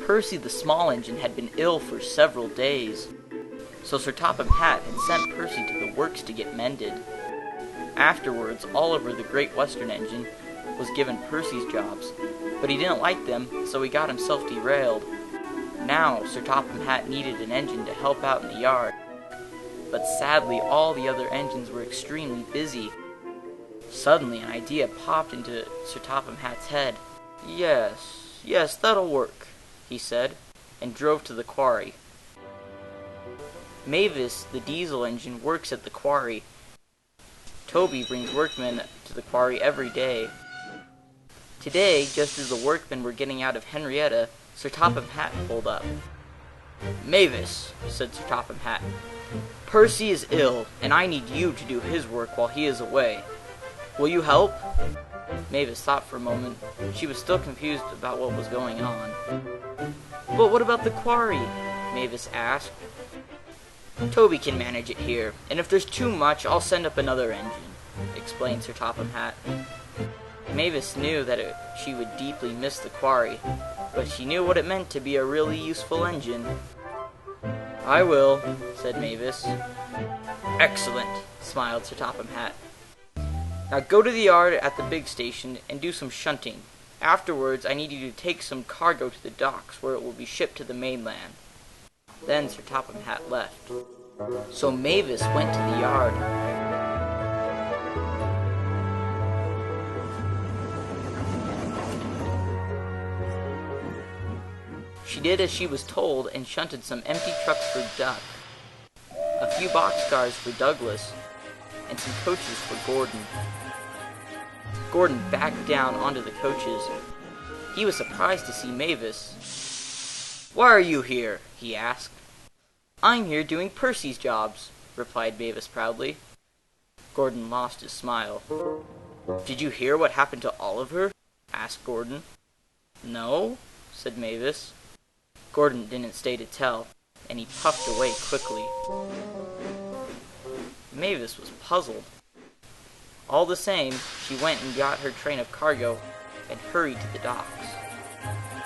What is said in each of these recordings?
Percy the small engine had been ill for several days, so Sir Topham Hatt had sent Percy to the works to get mended. Afterwards, Oliver the Great Western Engine was given Percy's jobs, but he didn't like them, so he got himself derailed. Now, Sir Topham Hatt needed an engine to help out in the yard, but sadly all the other engines were extremely busy. Suddenly, an idea popped into Sir Topham Hatt's head. Yes, that'll work," he said, and drove to the quarry. Mavis, the diesel engine, works at the quarry. Toby brings workmen to the quarry every day. Today, just as the workmen were getting out of Henrietta, Sir Topham Hatt pulled up. "Mavis," said Sir Topham Hatt, "Percy is ill, and I need you to do his work while he is away. Will you help?" Mavis thought for a moment. She was still confused about what was going on. "But what about the quarry?" Mavis asked. "Toby can manage it here, and if there's too much, I'll send up another engine," explained Sir Topham Hatt. Mavis knew that she would deeply miss the quarry, but she knew what it meant to be a really useful engine. "I will," said Mavis. "Excellent," smiled Sir Topham Hatt. "Now go to the yard at the big station and do some shunting. Afterwards, I need you to take some cargo to the docks where it will be shipped to the mainland." Then Sir Topham Hatt left. So Mavis went to the yard. She did as she was told and shunted some empty trucks for Duck, a few boxcars for Douglas, and some coaches for Gordon. Gordon backed down onto the coaches. He was surprised to see Mavis. "Why are you here?" he asked. "I'm here doing Percy's jobs," replied Mavis proudly. Gordon lost his smile. "Did you hear what happened to Oliver?" asked Gordon. "No," said Mavis. Gordon didn't stay to tell, and he puffed away quickly. Mavis was puzzled. All the same, she went and got her train of cargo and hurried to the docks.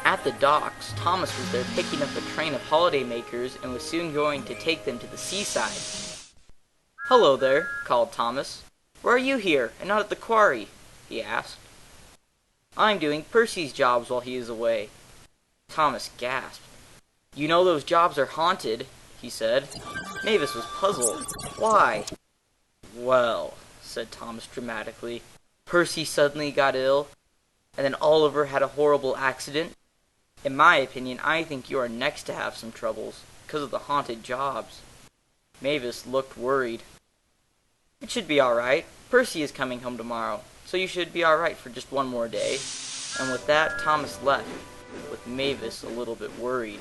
At the docks, Thomas was there picking up a train of holiday makers and was soon going to take them to the seaside. "Hello there," called Thomas. "Why are you here and not at the quarry?" he asked. "I'm doing Percy's jobs while he is away." Thomas gasped. "You know those jobs are haunted," he said. Mavis was puzzled. "Why?" "Well," said Thomas dramatically, "Percy suddenly got ill, and then Oliver had a horrible accident. In my opinion, I think you are next to have some troubles, because of the haunted jobs." Mavis looked worried. "It should be alright. Percy is coming home tomorrow, so you should be alright for just one more day." And with that, Thomas left, with Mavis a little bit worried.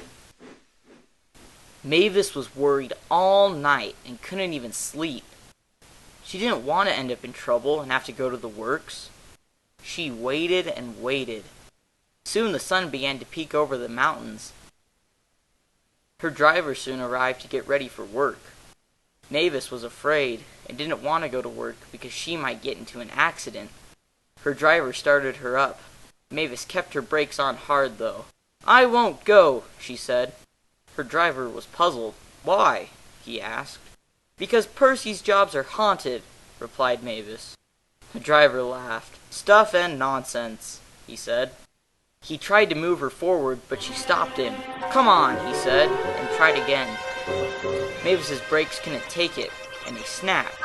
Mavis was worried all night and couldn't even sleep. She didn't want to end up in trouble and have to go to the works. She waited and waited. Soon the sun began to peek over the mountains. Her driver soon arrived to get ready for work. Mavis was afraid and didn't want to go to work because she might get into an accident. Her driver started her up. Mavis kept her brakes on hard, though. "I won't go," she said. Her driver was puzzled. "Why?" he asked. "Because Percy's jobs are haunted," replied Mavis. The driver laughed. "Stuff and nonsense," he said. He tried to move her forward, but she stopped him. "Come on," he said, and tried again. Mavis's brakes couldn't take it, and they snapped.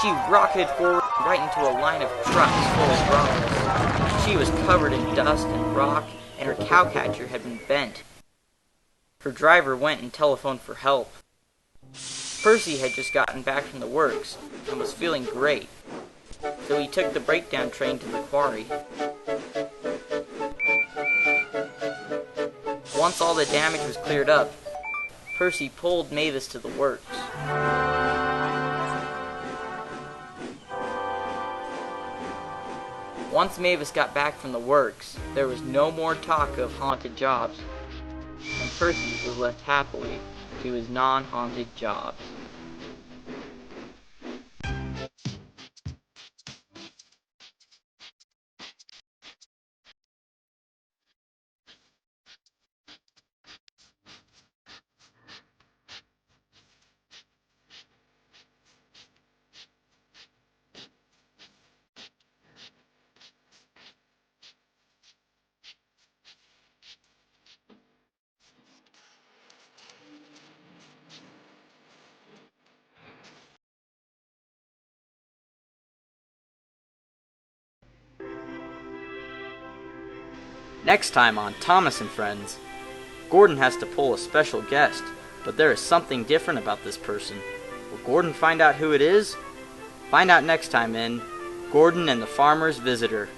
She rocketed forward right into a line of trucks full of rocks. She was covered in dust and rock, and her cowcatcher had been bent. Her driver went and telephoned for help. Percy had just gotten back from the works and was feeling great, so he took the breakdown train to the quarry. Once all the damage was cleared up, Percy pulled Mavis to the works. Once Mavis got back from the works, there was no more talk of haunted jobs, and Percy was left happily to his non-haunted jobs. Next time on Thomas and Friends, Gordon has to pull a special guest, but there is something different about this person. Will Gordon find out who it is? Find out next time in Gordon and the Farmer's Visitor.